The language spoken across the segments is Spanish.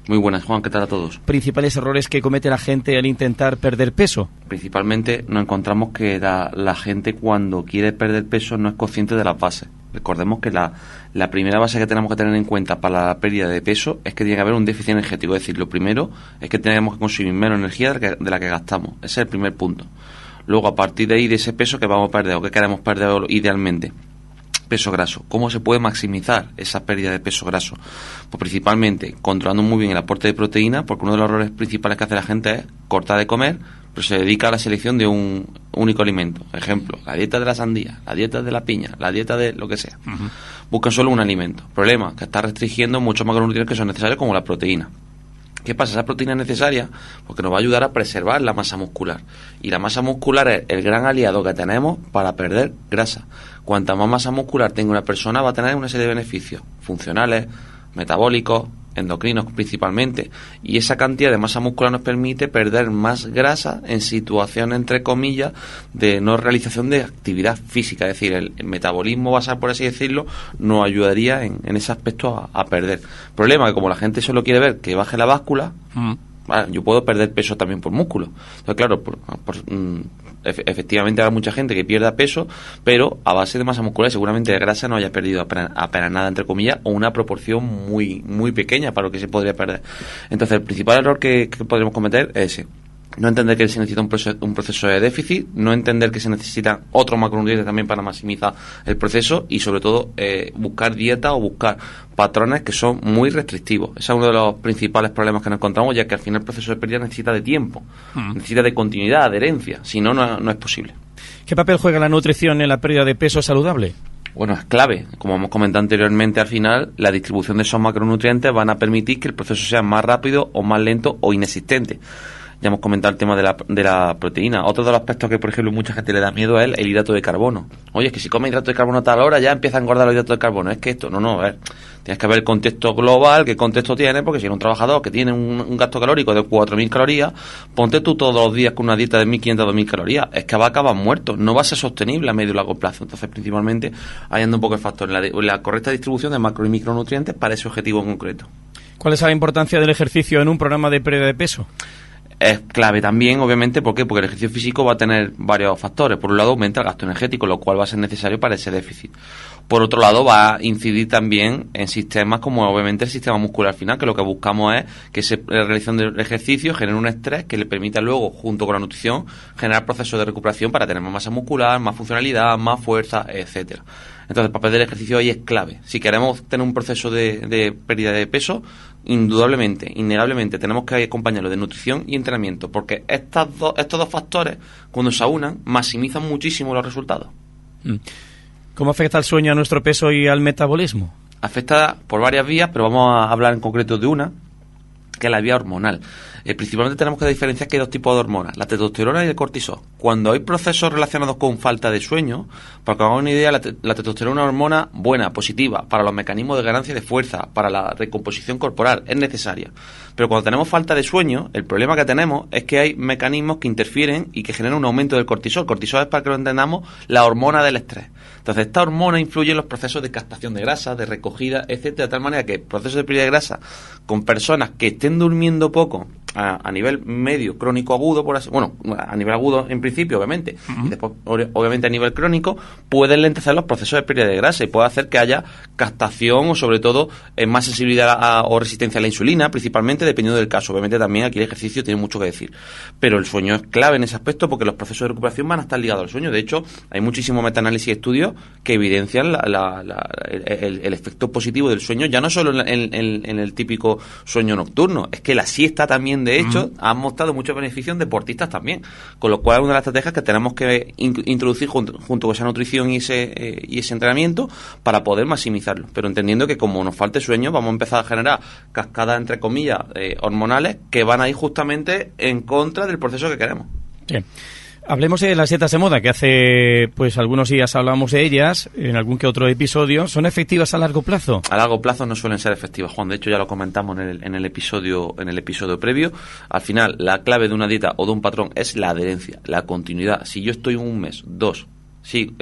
Muy buenas, Juan, ¿qué tal a todos? Principales errores que comete la gente al intentar perder peso. Principalmente nos encontramos que la gente cuando quiere perder peso no es consciente de las bases. Recordemos que la primera base que tenemos que tener en cuenta para la pérdida de peso es que tiene que haber un déficit energético. Es decir, lo primero es que tenemos que consumir menos energía de la que gastamos. Ese es el primer punto. Luego, a partir de ahí, de ese peso que vamos a perder o que queremos perder idealmente, peso graso. ¿Cómo se puede maximizar esa pérdida de peso graso? Pues principalmente controlando muy bien el aporte de proteína, porque uno de los errores principales que hace la gente es cortar de comer, pero se dedica a la selección de un único alimento. Ejemplo, la dieta de la sandía, la dieta de la piña, la dieta de lo que sea. Buscan solo un alimento. Problema, que está restringiendo muchos macronutrientes que son necesarios, como la proteína. ¿Qué pasa? Esa proteína es necesaria porque nos va a ayudar a preservar la masa muscular. Y la masa muscular es el gran aliado que tenemos para perder grasa. Cuanta más masa muscular tenga una persona, va a tener una serie de beneficios funcionales, metabólicos, endocrinos principalmente. Y esa cantidad de masa muscular nos permite perder más grasa en situaciones, entre comillas, de no realización de actividad física. Es decir, el metabolismo basal, por así decirlo, nos ayudaría en ese aspecto a perder. Problema que como la gente solo quiere ver que baje la báscula, vale, yo puedo perder peso también por músculo. Entonces, claro, efectivamente habrá mucha gente que pierda peso, pero a base de masa muscular, seguramente de grasa no haya perdido apenas nada, entre comillas, o una proporción muy muy pequeña para lo que se podría perder. Entonces, el principal error que podremos cometer es ese. No entender que se necesita un proceso de déficit, no entender que se necesitan otros macronutrientes también para maximizar el proceso y, sobre todo, buscar dieta o buscar patrones que son muy restrictivos. Ese es uno de los principales problemas que nos encontramos, ya que al final el proceso de pérdida necesita de tiempo, necesita de continuidad, adherencia, si no, no es posible. ¿Qué papel juega la nutrición en la pérdida de peso saludable? Bueno, es clave. Como hemos comentado anteriormente, al final, la distribución de esos macronutrientes van a permitir que el proceso sea más rápido o más lento o inexistente. Ya hemos comentado el tema de la proteína. Otro de los aspectos que, por ejemplo, mucha gente le da miedo es el hidrato de carbono. Oye, es que si come hidrato de carbono a tal hora ya empieza a engordar los hidratos de carbono. Es que esto, no, a ver, tienes que ver el contexto global, qué contexto tiene, porque si eres un trabajador que tiene un gasto calórico de 4.000 calorías, ponte tú todos los días con una dieta de 1.500 o 2.000 calorías. Es que va a acabar muerto, no va a ser sostenible a medio y largo plazo. Entonces, principalmente, hay un poco el factor, la correcta distribución de macro y micronutrientes para ese objetivo en concreto. ¿Cuál es la importancia del ejercicio en un programa de pérdida de peso? Es clave también, obviamente, ¿por qué? Porque el ejercicio físico va a tener varios factores. Por un lado, aumenta el gasto energético, lo cual va a ser necesario para ese déficit. Por otro lado, va a incidir también en sistemas como, obviamente, el sistema muscular final, que lo que buscamos es que la realización del ejercicio genere un estrés que le permita luego, junto con la nutrición, generar procesos de recuperación para tener más masa muscular, más funcionalidad, más fuerza, etcétera. Entonces, el papel del ejercicio ahí es clave. Si queremos tener un proceso de pérdida de peso, indudablemente, innegablemente, tenemos que acompañarlo de nutrición y entrenamiento, porque estos dos factores, cuando se aunan, maximizan muchísimo los resultados. ¿Cómo afecta el sueño a nuestro peso y al metabolismo? Afecta por varias vías, pero vamos a hablar en concreto de una, que es la vía hormonal. Principalmente tenemos que diferenciar que hay dos tipos de hormonas, la testosterona y el cortisol. Cuando hay procesos relacionados con falta de sueño, para que hagamos una idea, la testosterona es una hormona buena, positiva, para los mecanismos de ganancia de fuerza, para la recomposición corporal, es necesaria. Pero cuando tenemos falta de sueño, el problema que tenemos es que hay mecanismos que interfieren y que generan un aumento del cortisol. El cortisol es, para que lo entendamos, la hormona del estrés. Entonces, esta hormona influye en los procesos de captación de grasa, de recogida, etcétera, de tal manera que procesos de pérdida de grasa con personas que estén durmiendo poco a nivel medio, crónico, agudo, por así, bueno, a nivel agudo en principio, obviamente, y después, obviamente, a nivel crónico, pueden lentecer los procesos de pérdida de grasa y puede hacer que haya captación o, sobre todo, más sensibilidad o resistencia a la insulina, principalmente, dependiendo del caso. Obviamente, también aquí el ejercicio tiene mucho que decir. Pero el sueño es clave en ese aspecto porque los procesos de recuperación van a estar ligados al sueño. De hecho, hay muchísimos metaanálisis y estudios que evidencian el efecto positivo del sueño, ya no solo en el típico sueño nocturno, es que la siesta también, de hecho, ha mostrado muchos beneficios en deportistas también, con lo cual es una de las estrategias que tenemos que introducir junto con esa nutrición y ese entrenamiento para poder maximizarlo, pero entendiendo que como nos falte sueño vamos a empezar a generar cascadas, entre comillas, hormonales que van a ir justamente en contra del proceso que queremos. Sí. Hablemos de las dietas de moda, que hace pues algunos días hablamos de ellas, en algún que otro episodio. ¿Son efectivas a largo plazo? A largo plazo no suelen ser efectivas, Juan. De hecho, ya lo comentamos en el episodio previo. Al final, la clave de una dieta o de un patrón es la adherencia, la continuidad. Si yo estoy un mes, dos, sí,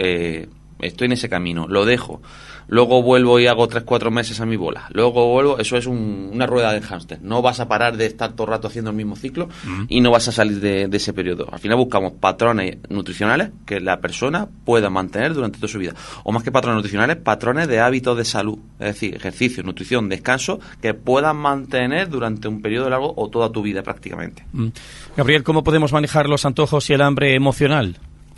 estoy en ese camino, lo dejo, luego vuelvo y hago 3-4 meses a mi bola, luego vuelvo, eso es una rueda de hámster. No vas a parar de estar todo el rato haciendo el mismo ciclo y no vas a salir de ese periodo. Al final buscamos patrones nutricionales que la persona pueda mantener durante toda su vida. O más que patrones nutricionales, patrones de hábitos de salud. Es decir, ejercicio, nutrición, descanso, que puedas mantener durante un periodo largo o toda tu vida prácticamente. Gabriel, ¿cómo podemos manejar los antojos y el hambre emocional?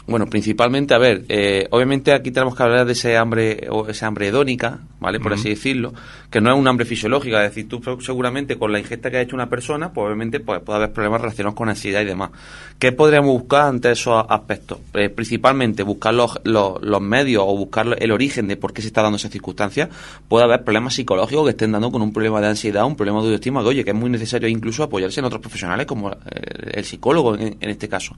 Bueno, principalmente, a ver, obviamente aquí tenemos que hablar de ese hambre o esa hambre hedónica, ¿vale? Por así decirlo, que no es un hambre fisiológica. Es decir, tú seguramente con la ingesta que ha hecho una persona, pues obviamente puede haber problemas relacionados con ansiedad y demás. ¿Qué podríamos buscar ante esos aspectos? Principalmente buscar los medios o buscar el origen de por qué se está dando esa circunstancia. Puede haber problemas psicológicos que estén dando con un problema de ansiedad, un problema de autoestima, que oye, que es muy necesario incluso apoyarse en otros profesionales como el psicólogo en este caso.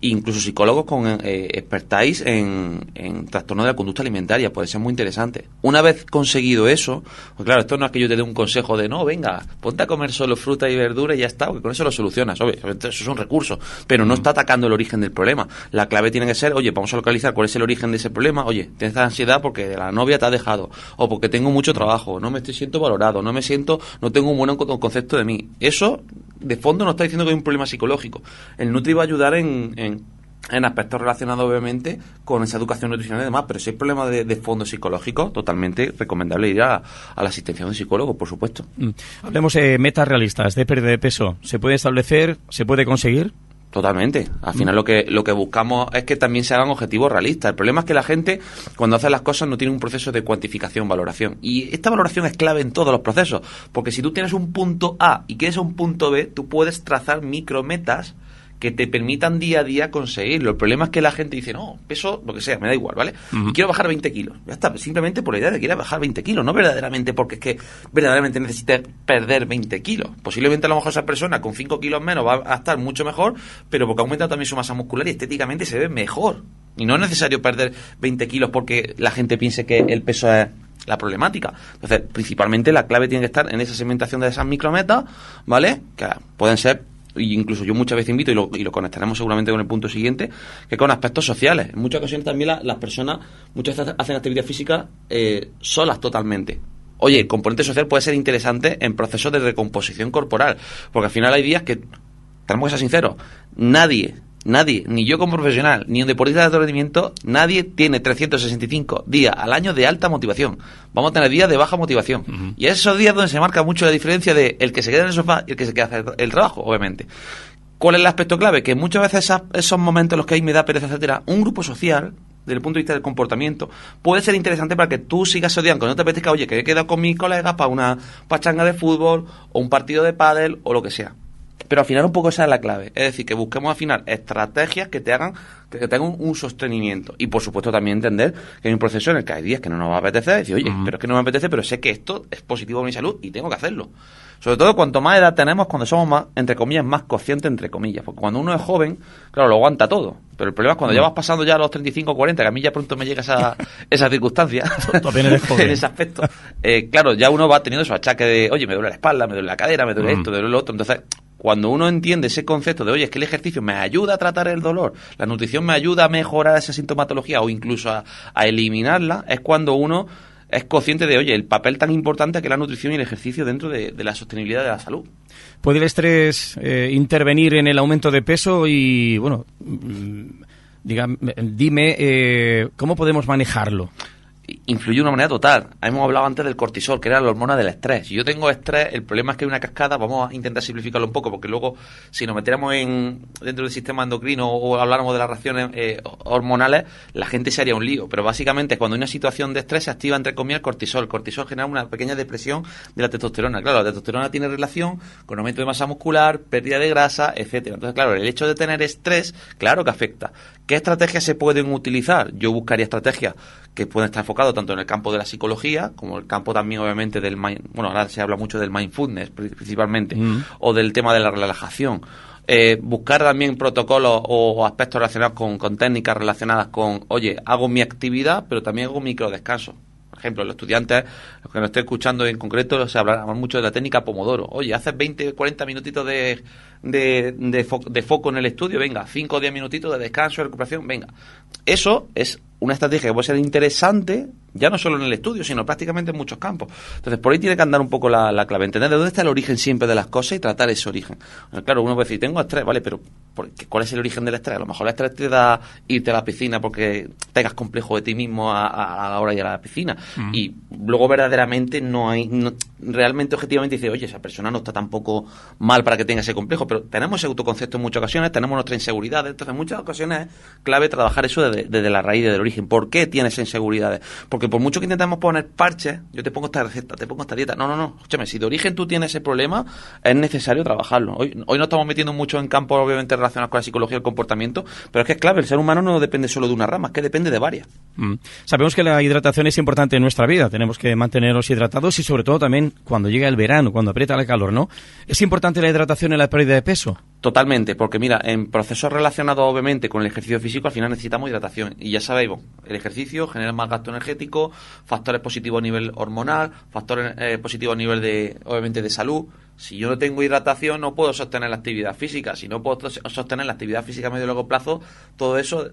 Incluso psicólogos con expertise en trastorno de la conducta alimentaria, puede ser muy interesante. Una vez conseguido eso, pues claro, esto no es que yo te dé un consejo de no, venga, ponte a comer solo fruta y verdura y ya está, porque con eso lo solucionas, obviamente eso es un recurso, pero no está atacando el origen del problema. La clave tiene que ser, oye, vamos a localizar cuál es el origen de ese problema. Oye, tienes ansiedad porque la novia te ha dejado, o porque tengo mucho trabajo, no me siento valorado, no tengo un buen concepto de mí. Eso, de fondo, no está diciendo que hay un problema psicológico. El Nutri va a ayudar en aspectos relacionados obviamente con esa educación nutricional y demás, pero si hay problemas de fondo psicológico, totalmente recomendable ir a la asistencia de un psicólogo, por supuesto. Hablemos de metas realistas de pérdida de peso. ¿Se puede establecer? ¿Se puede conseguir? Totalmente. Al final lo que buscamos es que también se hagan objetivos realistas. El problema es que la gente, cuando hace las cosas, no tiene un proceso de cuantificación, valoración. Y esta valoración es clave en todos los procesos, porque si tú tienes un punto A y quieres un punto B, tú puedes trazar micrometas que te permitan día a día conseguirlo. El problema es que la gente dice, no, peso, lo que sea, me da igual, ¿vale? Y quiero bajar 20 kilos. Ya está, simplemente por la idea de que quiera bajar 20 kilos, no verdaderamente porque es que verdaderamente necesites perder 20 kilos. Posiblemente a lo mejor esa persona con 5 kilos menos va a estar mucho mejor, pero porque aumenta también su masa muscular y estéticamente se ve mejor. Y no es necesario perder 20 kilos porque la gente piense que el peso es la problemática. Entonces, principalmente la clave tiene que estar en esa segmentación de esas micrometas, ¿vale? Que pueden ser, y incluso yo muchas veces invito, y lo conectaremos seguramente con el punto siguiente, que con aspectos sociales. En muchas ocasiones también las personas muchas veces hacen actividad física solas totalmente. Oye, el componente social puede ser interesante en procesos de recomposición corporal, porque al final hay días que, tenemos que ser sinceros, nadie, ni yo como profesional, ni un deportista de alto rendimiento, nadie tiene 365 días al año de alta motivación. Vamos a tener días de baja motivación. Y esos días donde se marca mucho la diferencia de el que se queda en el sofá y el que se queda a hacer el trabajo, obviamente. ¿Cuál es el aspecto clave? Que muchas veces esos momentos en los que hay me da pereza, etcétera, un grupo social, desde el punto de vista del comportamiento, puede ser interesante para que tú sigas ese día, aunque no te apetezca, oye, que he quedado con mis colegas para una pachanga de fútbol o un partido de pádel o lo que sea. Pero al final un poco esa es la clave. Es decir, que busquemos al final estrategias que tengan un sostenimiento. Y por supuesto también entender que hay un proceso en el que hay días que no nos va a apetecer. Decir, oye, pero es que no me apetece, pero sé que esto es positivo para mi salud y tengo que hacerlo. Sobre todo cuanto más edad tenemos, cuando somos más, entre comillas, más conscientes, entre comillas. Porque cuando uno es joven, claro, lo aguanta todo. Pero el problema es cuando ya vas pasando ya a los 35 o 40, que a mí ya pronto me llega esa circunstancia. También eres joven. En ese aspecto. Claro, ya uno va teniendo esos achaques de, oye, me duele la espalda, me duele la cadera, me duele esto, me duele lo otro. Entonces, cuando uno entiende ese concepto de, oye, es que el ejercicio me ayuda a tratar el dolor, la nutrición me ayuda a mejorar esa sintomatología o incluso a eliminarla, es cuando uno es consciente de, oye, el papel tan importante que es la nutrición y el ejercicio dentro de la sostenibilidad de la salud. ¿Puede el estrés intervenir en el aumento de peso? Y, bueno, dime, ¿cómo podemos manejarlo? Influye de una manera total. Hemos hablado antes del cortisol, que era la hormona del estrés. Si yo tengo estrés, el problema es que hay una cascada. Vamos a intentar simplificarlo un poco, porque luego, si nos metiéramos dentro del sistema endocrino o habláramos de las reacciones hormonales, la gente se haría un lío. Pero básicamente, cuando hay una situación de estrés, se activa, entre comillas, el cortisol. El cortisol genera una pequeña depresión de la testosterona. Claro, la testosterona tiene relación con aumento de masa muscular, pérdida de grasa, etcétera. Entonces, claro, el hecho de tener estrés, claro que afecta. ¿Qué estrategias se pueden utilizar? Yo buscaría estrategias que pueden estar enfocadas tanto en el campo de la psicología, como el campo también, obviamente, ahora se habla mucho del mindfulness, principalmente, o del tema de la relajación. Buscar también protocolos o aspectos relacionados con técnicas relacionadas con, oye, hago mi actividad, pero también hago microdescansos. Por ejemplo, los estudiantes, los que nos estén escuchando en concreto, se hablará mucho de la técnica Pomodoro. Oye, haces 20, 40 minutitos de foco en el estudio, venga, 5 o 10 minutitos de descanso, de recuperación, venga. Eso es una estrategia que puede ser interesante, ya no solo en el estudio, sino prácticamente en muchos campos. Entonces, por ahí tiene que andar un poco la clave, entender de dónde está el origen siempre de las cosas y tratar ese origen. Claro, uno puede decir, tengo estrés, vale, pero ¿cuál es el origen del estrés? A lo mejor el estrés te da irte a la piscina porque tengas complejo de ti mismo a la hora de ir a la piscina. Y luego verdaderamente realmente objetivamente dice, oye, esa persona no está tampoco mal para que tenga ese complejo, pero tenemos ese autoconcepto en muchas ocasiones, tenemos nuestras inseguridades, entonces en muchas ocasiones es clave trabajar eso desde la raíz, desde el origen. ¿Por qué tienes inseguridades? Porque por mucho que intentemos poner parches, yo te pongo esta receta, te pongo esta dieta, no, escúchame, si de origen tú tienes ese problema, es necesario trabajarlo. Hoy no estamos metiendo mucho en campos obviamente relacionados con la psicología y el comportamiento, pero es que es clave, el ser humano no depende solo de una rama, es que depende de varias. Sabemos que la hidratación es importante en nuestra vida, tenemos que mantenernos hidratados y sobre todo también cuando llega el verano, cuando aprieta el calor, ¿no? ¿Es importante la hidratación en la pérdida de peso? Totalmente, porque mira, en procesos relacionados obviamente con el ejercicio físico, al final necesitamos hidratación. Y ya sabéis, el ejercicio genera más gasto energético, factores positivos a nivel hormonal, factores positivos a nivel obviamente de salud. Si yo no tengo hidratación, no puedo sostener la actividad física. Si no puedo sostener la actividad física a medio y largo plazo, todo eso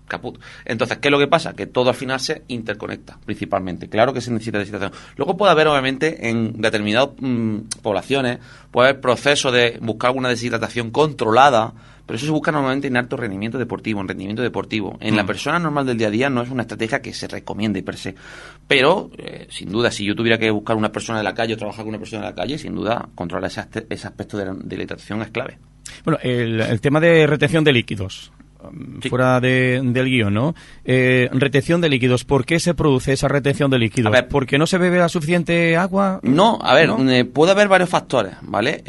caput. Entonces, ¿qué es lo que pasa? Que todo al final se interconecta, principalmente. Claro que se necesita deshidratación. Luego puede haber, obviamente, en determinadas poblaciones, puede haber procesos de buscar alguna deshidratación controlada, pero eso se busca normalmente en alto rendimiento deportivo, en rendimiento deportivo. En la persona normal del día a día no es una estrategia que se recomiende per se. Pero, sin duda, si yo tuviera que buscar una persona de la calle o trabajar con una persona de la calle, sin duda, controlar ese aspecto de la hidratación es clave. Bueno, el tema de retención de líquidos. Sí. Fuera del guión, ¿no? Retención de líquidos. ¿Por qué se produce esa retención de líquidos? A ver, ¿porque no se bebe la suficiente agua? No, a ver, ¿no? Puede haber varios factores, ¿vale?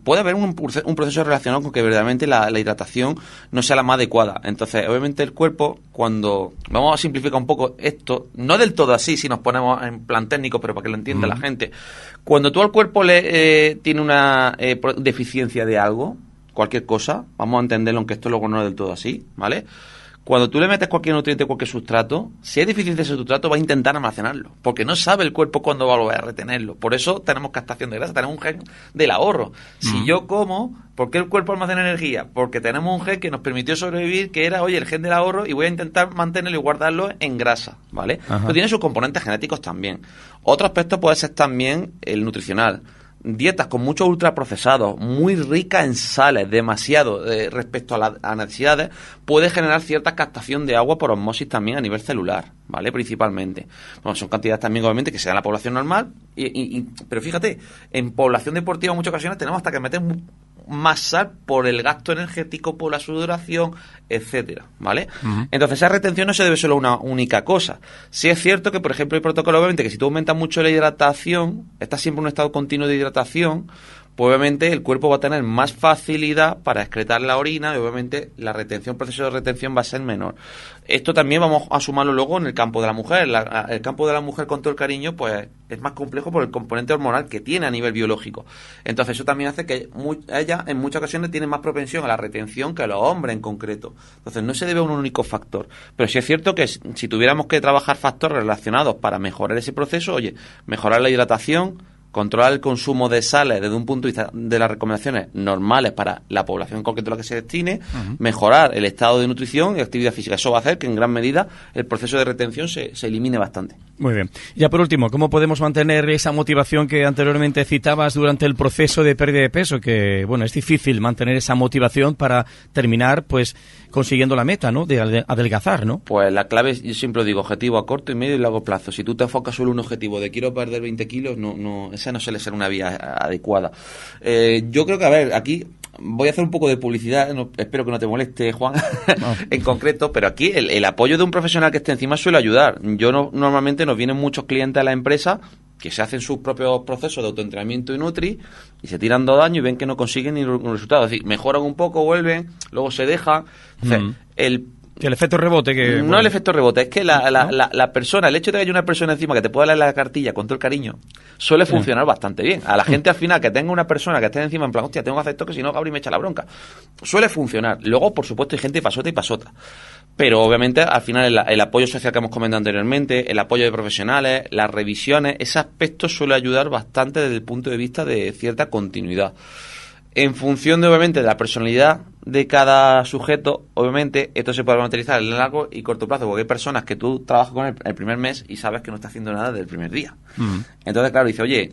Puede haber un proceso relacionado con que verdaderamente la hidratación no sea la más adecuada. Entonces, obviamente el cuerpo, cuando... Vamos a simplificar un poco esto, no del todo así, si nos ponemos en plan técnico, pero para que lo entienda la gente. Cuando tú al cuerpo le tiene una deficiencia de algo, cualquier cosa, vamos a entenderlo, aunque esto luego no es del todo así, ¿vale? Cuando tú le metes cualquier nutriente, cualquier sustrato, si hay deficiencia de ese sustrato, va a intentar almacenarlo, porque no sabe el cuerpo cuándo va a volver a retenerlo. Por eso tenemos captación de grasa, tenemos un gen del ahorro. Si yo como, ¿por qué el cuerpo almacena energía? Porque tenemos un gen que nos permitió sobrevivir, que era, oye, el gen del ahorro, y voy a intentar mantenerlo y guardarlo en grasa, ¿vale? Pero tiene sus componentes genéticos también. Otro aspecto puede ser también el nutricional. Dietas con muchos ultraprocesados, muy ricas en sales, demasiado respecto a las necesidades, puede generar cierta captación de agua por osmosis también a nivel celular, ¿vale? Principalmente. Bueno, son cantidades también, obviamente, que se dan en la población normal, pero fíjate, en población deportiva en muchas ocasiones tenemos hasta que meter más sal por el gasto energético, por la sudoración, etcétera, ¿vale? Entonces, esa retención no se debe solo a una única cosa. Sí es cierto que, por ejemplo, hay protocolo, obviamente, que si tú aumentas mucho la hidratación, estás siempre en un estado continuo de hidratación, pues obviamente el cuerpo va a tener más facilidad para excretar la orina y obviamente la retención, el proceso de retención va a ser menor. Esto también vamos a sumarlo luego en el campo de la mujer. El campo de la mujer con todo el cariño pues es más complejo por el componente hormonal que tiene a nivel biológico. Entonces eso también hace que ella en muchas ocasiones tiene más propensión a la retención que a los hombres en concreto. Entonces no se debe a un único factor. Pero sí es cierto que si tuviéramos que trabajar factores relacionados para mejorar ese proceso, oye, mejorar la hidratación, controlar el consumo de sales desde un punto de vista de las recomendaciones normales para la población en concreto a la que se destine, mejorar el estado de nutrición y actividad física. Eso va a hacer que en gran medida el proceso de retención se elimine bastante. Muy bien. Ya por último, ¿cómo podemos mantener esa motivación que anteriormente citabas durante el proceso de pérdida de peso? Que, bueno, es difícil mantener esa motivación para terminar, pues, consiguiendo la meta, ¿no? De adelgazar, ¿no? Pues la clave, yo siempre digo, objetivo a corto, y medio y largo plazo. Si tú te enfocas solo en un objetivo de quiero perder 20 kilos, esa no suele ser una vía adecuada. Yo creo que, a ver, aquí voy a hacer un poco de publicidad, espero que no te moleste, Juan, no. En concreto, pero aquí el apoyo de un profesional que esté encima suele ayudar. Normalmente nos vienen muchos clientes a la empresa que se hacen sus propios procesos de autoentrenamiento y nutri y se tiran 2 años y ven que no consiguen ningún resultado. Es decir, mejoran un poco, vuelven, luego se dejan. Entonces, el efecto rebote que... No, bueno, el efecto rebote, es que la persona, el hecho de que haya una persona encima que te pueda leer la cartilla con todo el cariño, suele funcionar bastante bien. A la gente al final que tenga una persona que esté encima en plan, hostia, tengo que hacer esto que si no Gabri me echa la bronca. Suele funcionar. Luego, por supuesto, hay gente pasota y pasota. Pero obviamente al final el apoyo social que hemos comentado anteriormente, el apoyo de profesionales, las revisiones, ese aspecto suele ayudar bastante desde el punto de vista de cierta continuidad. En función de, obviamente, de la personalidad, de cada sujeto, obviamente, esto se puede materializar en largo y corto plazo, porque hay personas que tú trabajas con el primer mes y sabes que no está haciendo nada desde el primer día. Entonces, claro, dice, oye,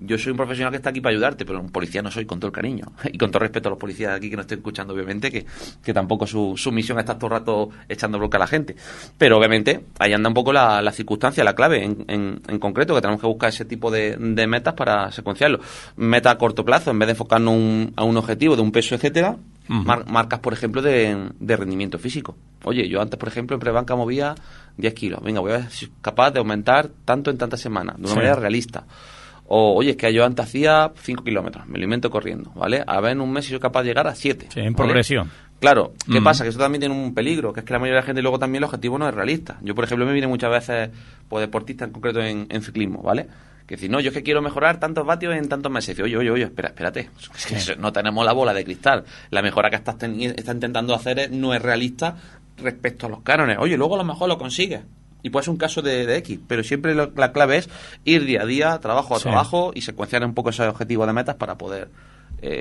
yo soy un profesional que está aquí para ayudarte, pero un policía no soy, con todo el cariño. Y con todo respeto a los policías de aquí que no estoy escuchando, obviamente, que tampoco su misión es estar todo el rato echando bronca a la gente. Pero, obviamente, ahí anda un poco la circunstancia, la clave en concreto, que tenemos que buscar ese tipo de metas para secuenciarlo. Meta a corto plazo, en vez de enfocarnos a un objetivo de un peso, etcétera, marcas, por ejemplo, de rendimiento físico. Oye, yo antes, por ejemplo, en prebanca movía 10 kilos. Venga, voy a ver si soy capaz de aumentar tanto en tantas semanas, de una manera realista. O, oye, es que yo antes hacía 5 kilómetros, me alimento corriendo, ¿vale? A ver en un mes si soy capaz de llegar a 7. Sí, en ¿vale? progresión. Claro, ¿qué pasa? Que eso también tiene un peligro, que es que la mayoría de la gente luego también el objetivo no es realista. Yo, por ejemplo, me viene muchas veces, pues, deportistas en concreto en ciclismo, ¿vale? Que decir, no, yo es que quiero mejorar tantos vatios en tantos meses. Dice, oye, espérate. Es que no tenemos la bola de cristal. La mejora que estás intentando hacer no es realista respecto a los cánones. Oye, luego a lo mejor lo consigues. Y puede ser un caso de X, pero siempre la clave es ir día a día, trabajo a trabajo, y secuenciar un poco ese objetivo de metas para poder,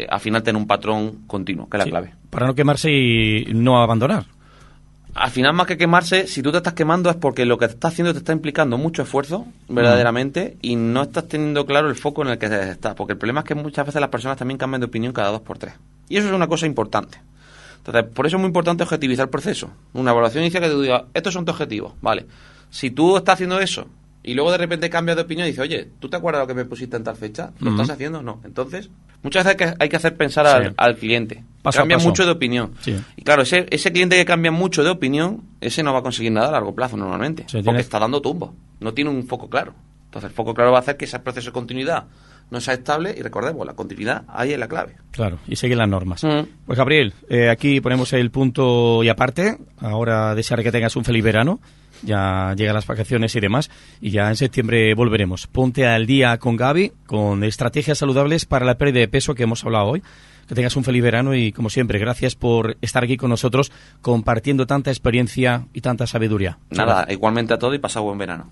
al final, tener un patrón continuo, que es la clave. Para no quemarse y no abandonar. Al final, más que quemarse, si tú te estás quemando es porque lo que te estás haciendo te está implicando mucho esfuerzo, verdaderamente, y no estás teniendo claro el foco en el que estás. Porque el problema es que muchas veces las personas también cambian de opinión cada 2x3. Y eso es una cosa importante. Entonces, por eso es muy importante objetivizar el proceso. Una evaluación inicial que te diga, estos son tus objetivos, vale. Si tú estás haciendo eso y luego de repente cambias de opinión y dices, oye, ¿tú te acuerdas lo que me pusiste en tal fecha? ¿Lo estás haciendo? No. Entonces, muchas veces hay que hacer pensar al cliente. Cambia mucho de opinión. Sí. Y claro, ese cliente que cambia mucho de opinión, ese no va a conseguir nada a largo plazo normalmente. Porque está dando tumbos. No tiene un foco claro. Entonces, el foco claro va a hacer que ese proceso de continuidad no sea estable, y recordemos, la continuidad ahí es la clave. Claro, y seguir las normas. Pues Gabriel, aquí ponemos el punto y aparte. Ahora desear que tengas un feliz verano. Ya llegan las vacaciones y demás, y ya en septiembre volveremos. Ponte al día con Gaby, con estrategias saludables para la pérdida de peso que hemos hablado hoy. Que tengas un feliz verano y, como siempre, gracias por estar aquí con nosotros compartiendo tanta experiencia y tanta sabiduría. Nada, igualmente a todos y pasad buen verano.